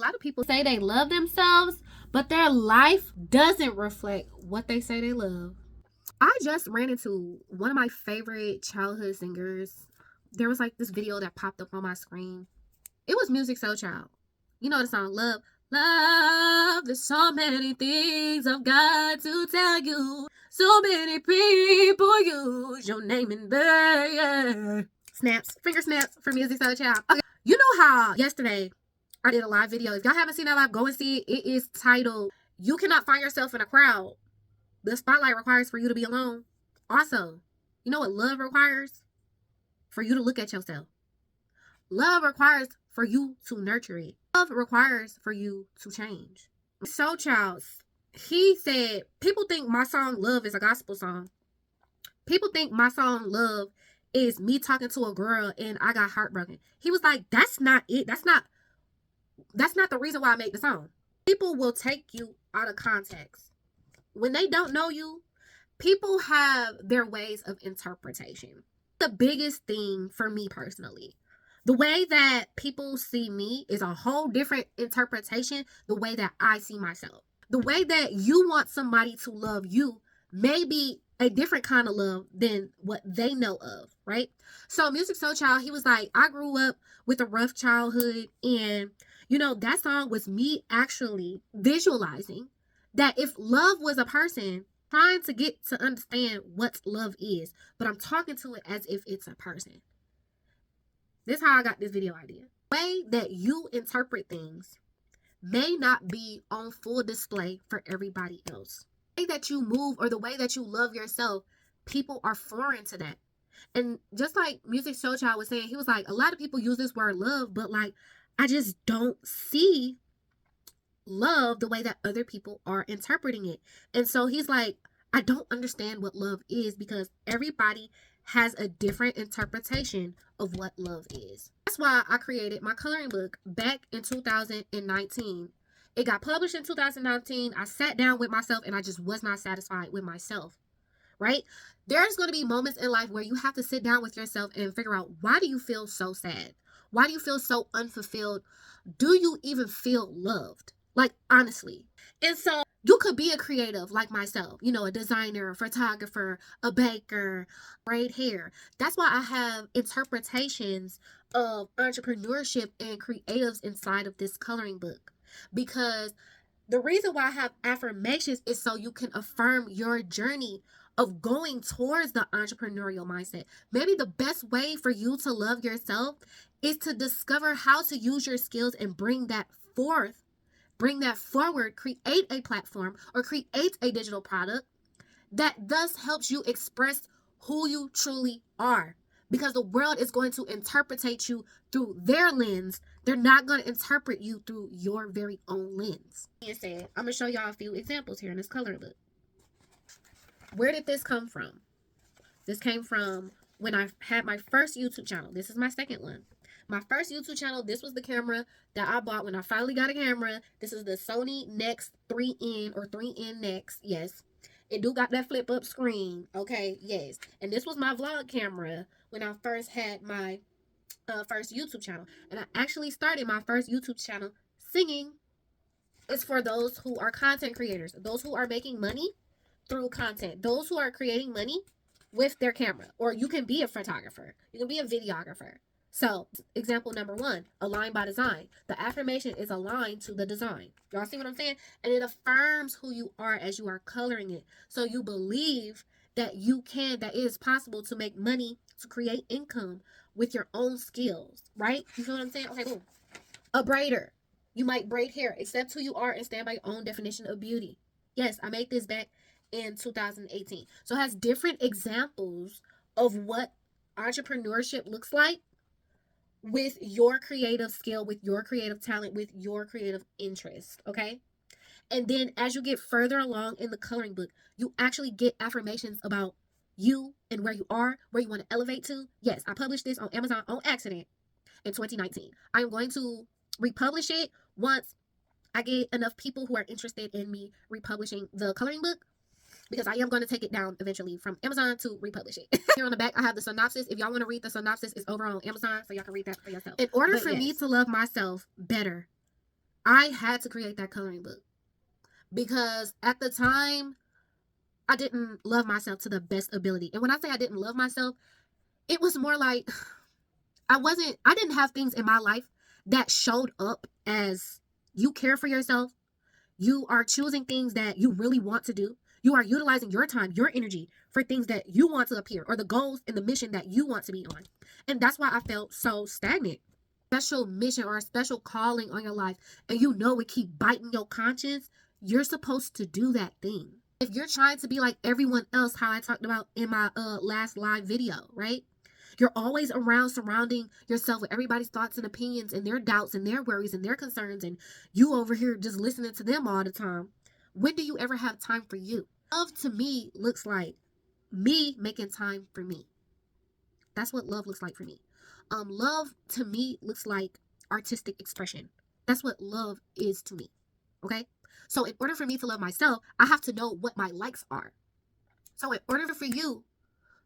A lot of people say they love themselves, but their life doesn't reflect what they say they love. I just ran into one of my favorite childhood singers. There was like this video that popped up on my screen. It was Musiq Soulchild. You know the song Love. Love, there's so many things I've got to tell you. So many people use your name in there. Snaps, finger snaps for Musiq Soulchild. Okay. You know how yesterday I did a live video. If y'all haven't seen that live, go and see it. It is titled, You Cannot Find Yourself in a Crowd. The spotlight requires for you to be alone. Also, you know what love requires? For you to look at yourself. Love requires for you to nurture it. Love requires for you to change. Soulchild, he said, people think my song Love is a gospel song. People think my song Love is me talking to a girl and I got heartbroken. He was like, that's not it. That's not the reason why I made the song. People will take you out of context. When they don't know you, people have their ways of interpretation. The biggest thing for me personally, the way that people see me is a whole different interpretation the way that I see myself. The way that you want somebody to love you may be a different kind of love than what they know of, right? So Musiq Soulchild, he was like, I grew up with a rough childhood, and you know, that song was me actually visualizing that if love was a person, trying to get to understand what love is, but I'm talking to it as if it's a person. This is how I got this video idea. The way that you interpret things may not be on full display for everybody else. The way that you move or the way that you love yourself, people are foreign to that. And just like Musiq Soulchild was saying, he was like, a lot of people use this word love, but like, I just don't see love the way that other people are interpreting it. And so he's like, I don't understand what love is because everybody has a different interpretation of what love is. That's why I created my coloring book back in 2019. It got published in 2019. I sat down with myself and I just was not satisfied with myself, right? There's going to be moments in life where you have to sit down with yourself and figure out, why do you feel so sad? Why do you feel so unfulfilled? Do you even feel loved? Like, honestly. And so you could be a creative like myself, you know, a designer, a photographer, a baker, braid hair. That's why I have interpretations of entrepreneurship and creatives inside of this coloring book. Because the reason why I have affirmations is so you can affirm your journey of going towards the entrepreneurial mindset. Maybe the best way for you to love yourself is to discover how to use your skills and bring that forth. Bring that forward, create a platform or create a digital product that thus helps you express who you truly are. Because the world is going to interpret you through their lens. They're not going to interpret you through your very own lens. Being said, I'm going to show y'all a few examples here in this coloring book. Where did this come from? This came from when I had my first YouTube channel. This is my second one. My first YouTube channel, this was the camera that I bought when I finally got a camera. This is the Sony Nex 3N or 3N Nex. Yes. It do got that flip up screen. Okay. Yes. And this was my vlog camera when I first had my first YouTube channel. And I actually started my first YouTube channel singing. It's for those who are content creators, those who are making money through content, those who are creating money with their camera. Or you can be a photographer. You can be a videographer. So, example number 1, align by design. The affirmation is aligned to the design. Y'all see what I'm saying? And it affirms who you are as you are coloring it. So you believe that that it is possible to make money, to create income with your own skills, right? You feel what I'm saying? Okay, boom. A braider. You might braid hair. Accept who you are and stand by your own definition of beauty. Yes, I made this back in 2018. So it has different examples of what entrepreneurship looks like with your creative skill, with your creative talent, with your creative interest, okay? And then as you get further along in the coloring book, you actually get affirmations about you and where you are, where you want to elevate to. Yes, I published this on Amazon on accident in 2019. I am going to republish it once I get enough people who are interested in me republishing the coloring book, because I am going to take it down eventually from Amazon to republish it. Here on the back, I have the synopsis. If y'all want to read the synopsis, it's over on Amazon, so y'all can read that for yourself. In order for me to love myself better, I had to create that coloring book because at the time I didn't love myself to the best ability. And when I say I didn't love myself, it was more like I didn't have things in my life that showed up as you care for yourself. You are choosing things that you really want to do. You are utilizing your time, your energy for things that you want to appear or the goals and the mission that you want to be on. And that's why I felt so stagnant. Special mission or a special calling on your life, and you know it keep biting your conscience, you're supposed to do that thing. If you're trying to be like everyone else, how I talked about in my last live video, right? You're always around surrounding yourself with everybody's thoughts and opinions and their doubts and their worries and their concerns, and you over here just listening to them all the time. When do you ever have time for you? Love to me looks like me making time for me. That's what love looks like for me. Love to me looks like artistic expression. That's what love is to me. Okay? So in order for me to love myself, I have to know what my likes are. So in order for you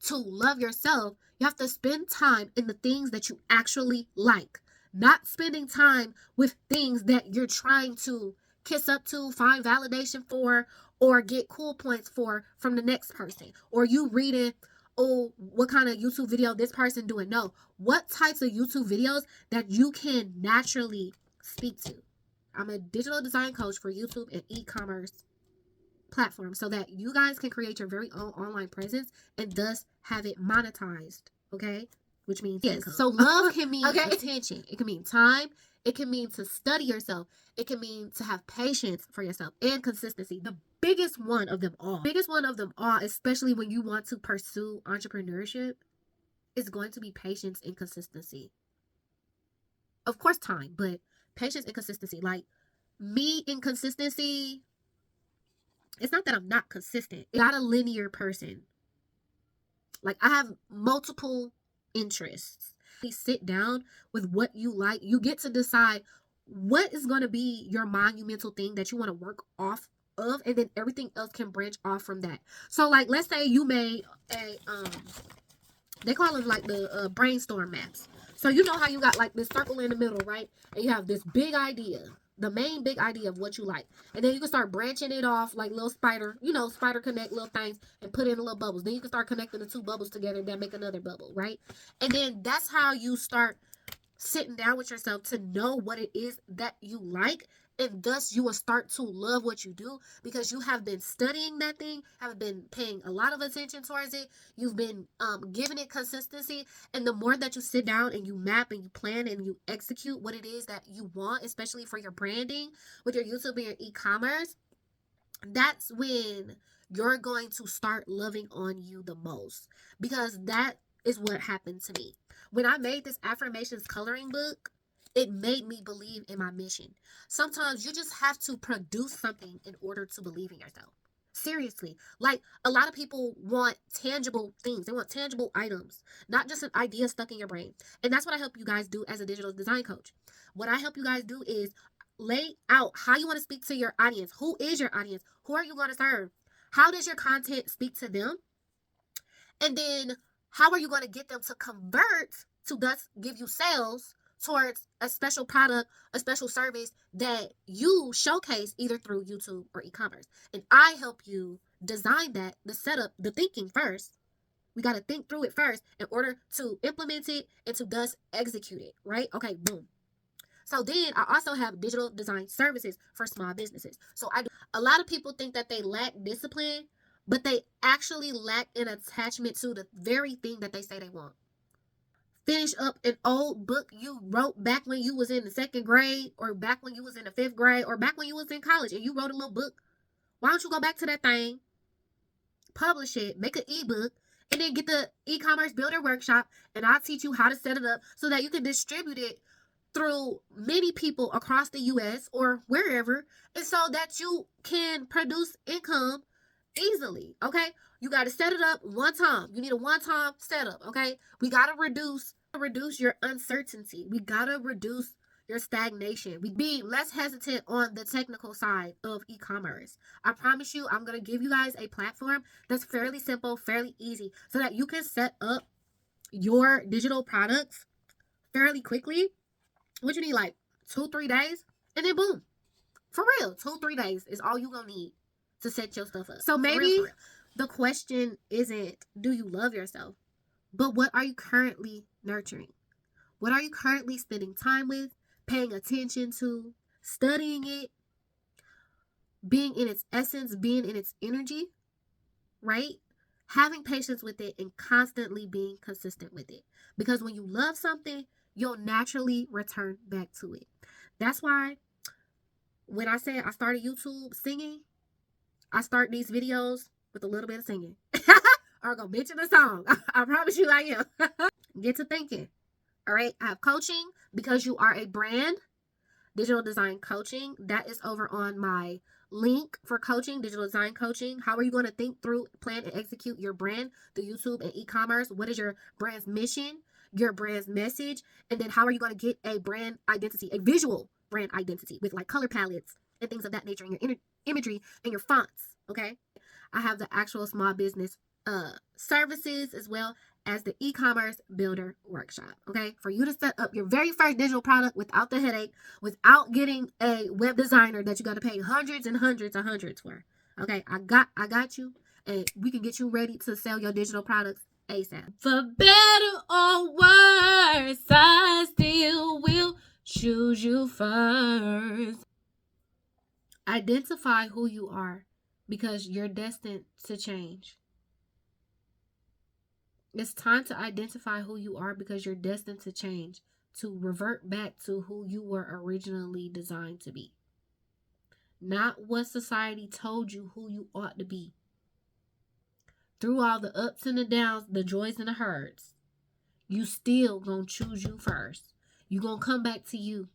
to love yourself, you have to spend time in the things that you actually like, not spending time with things that you're trying to kiss up to, find validation for, or get cool points for from the next person, or you reading, oh, what kind of YouTube video this person doing. No, what types of YouTube videos that you can naturally speak to. I'm a digital design coach for YouTube and e-commerce platform so that you guys can create your very own online presence and thus have it monetized. Okay, which means yes. Income. So love can mean attention. It can mean time. It can mean to study yourself. It can mean to have patience for yourself and consistency. The biggest one of them all, especially when you want to pursue entrepreneurship, is going to be patience and consistency. Of course, time, but patience and consistency. Like me in consistency, it's not that I'm not consistent. I'm not a linear person. Like I have multiple interests. You sit down with what you like. You get to decide what is going to be your monumental thing that you want to work off of, and then everything else can branch off from that. So like, let's say you made a they call them like the brainstorm maps. So you know how you got like this circle in the middle, right? And you have this big idea, the main big idea of what you like. And then you can start branching it off like little spider, spider connect little things and put in little bubbles. Then you can start connecting the two bubbles together and then make another bubble, right? And then that's how you start sitting down with yourself to know what it is that you like, and thus you will start to love what you do because you have been studying that thing, have been paying a lot of attention towards it, you've been giving it consistency. And the more that you sit down and you map and you plan and you execute what it is that you want, especially for your branding with your YouTube and your e-commerce, that's when you're going to start loving on you the most, because that is what happened to me. When I made this affirmations coloring book, it made me believe in my mission. Sometimes you just have to produce something in order to believe in yourself. Seriously. Like, a lot of people want tangible things. They want tangible items, not just an idea stuck in your brain. And that's what I help you guys do as a digital design coach. What I help you guys do is lay out how you want to speak to your audience. Who is your audience? Who are you going to serve? How does your content speak to them? And then how are you going to get them to convert to thus give you sales towards a special product, a special service that you showcase either through YouTube or e-commerce? And I help you design that, the setup, the thinking first. We got to think through it first in order to implement it and to thus execute it, right? Okay, boom. So then I also have digital design services for small businesses. So a lot of people think that they lack discipline, but they actually lack an attachment to the very thing that they say they want. Finish up an old book you wrote back when you was in the 2nd grade, or back when you was in the 5th grade, or back when you was in college and you wrote a little book. Why don't you go back to that thing, publish it, make an ebook, and then get the e-commerce builder workshop, and I'll teach you how to set it up so that you can distribute it through many people across the US or wherever, and so that you can produce income easily. Okay, you got to set it up one time. You need a one-time setup. Okay, we got to reduce your uncertainty. We got to reduce your stagnation. We be less hesitant on the technical side of e-commerce. I promise you, I'm going to give you guys a platform that's fairly simple, fairly easy, so that you can set up your digital products fairly quickly. What you need, like 2-3 days, and then boom, real. 2-3 days is all you gonna need to set your stuff up. So maybe the question isn't, do you love yourself? But what are you currently nurturing? What are you currently spending time with, paying attention to, studying it, being in its essence, being in its energy, right? Having patience with it and constantly being consistent with it. Because when you love something, you'll naturally return back to it. That's why when I said I started YouTube singing, I start these videos with a little bit of singing. I'm going to mention a song. I promise you I am. Get to thinking. All right. I have coaching because you are a brand. Digital design coaching. That is over on my link for coaching, digital design coaching. How are you going to think through, plan, and execute your brand through YouTube and e-commerce? What is your brand's mission, your brand's message? And then how are you going to get a brand identity, a visual brand identity with like color palettes and things of that nature in your imagery and your fonts, okay? I have the actual small business services as well as the e-commerce builder workshop, okay? For you to set up your very first digital product without the headache, without getting a web designer that you got to pay hundreds and hundreds and hundreds for, okay? I got you, and we can get you ready to sell your digital products ASAP. For better or worse, I still will choose you first. Identify who you are because you're destined to change. It's time to identify who you are because you're destined to change, to revert back to who you were originally designed to be. Not what society told you who you ought to be. Through all the ups and the downs, the joys and the hurts, you still gonna choose you first. You gonna come back to you.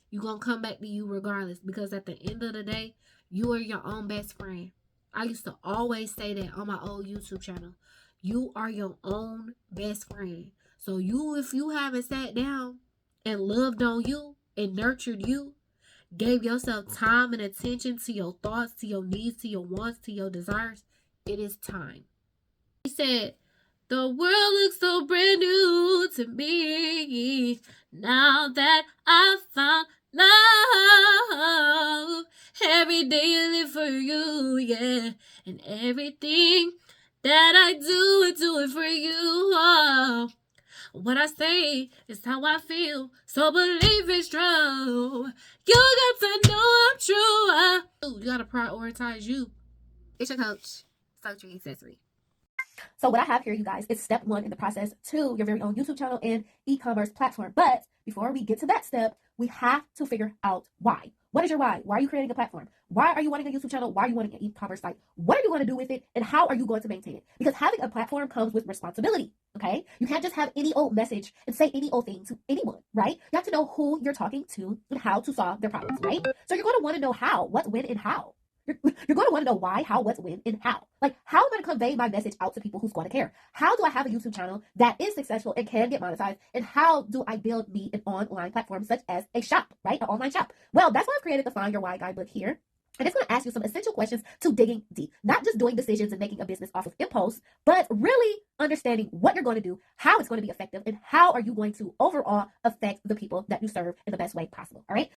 You gonna come back to you regardless, because at the end of the day, you are your own best friend. I used to always say that on my old YouTube channel. You are your own best friend. So if you haven't sat down and loved on you and nurtured you, gave yourself time and attention to your thoughts, to your needs, to your wants, to your desires, it is time. He said, the world looks so brand new to me now that I found love. Every day I live for you, yeah, and everything that I do it for you. Oh, what I say is how I feel, so believe it's true. You got to know I'm true. You got to prioritize you. It's your coach, Soulchild Accessory. So what I have here, you guys, is step 1 in the process to your very own YouTube channel and e-commerce platform. But before we get to that step, we have to figure out why. What is your why? Why are you creating a platform? Why are you wanting a YouTube channel? Why are you wanting an e-commerce site? What are you going to do with it? And how are you going to maintain it? Because having a platform comes with responsibility, okay? You can't just have any old message and say any old thing to anyone, right? You have to know who you're talking to and how to solve their problems, right? So you're going to want to know how, what, when, and how. You're going to want to know why, how, what, when, and how. Like, how am I going to convey my message out to people who's going to care? How do I have a YouTube channel that is successful and can get monetized? And how do I build me an online platform such as a shop, right? An online shop. Well, that's why I've created the Find Your Why guidebook here. And it's going to ask you some essential questions to digging deep. Not just doing decisions and making a business off of impulse, but really understanding what you're going to do, how it's going to be effective, and how are you going to overall affect the people that you serve in the best way possible, all right?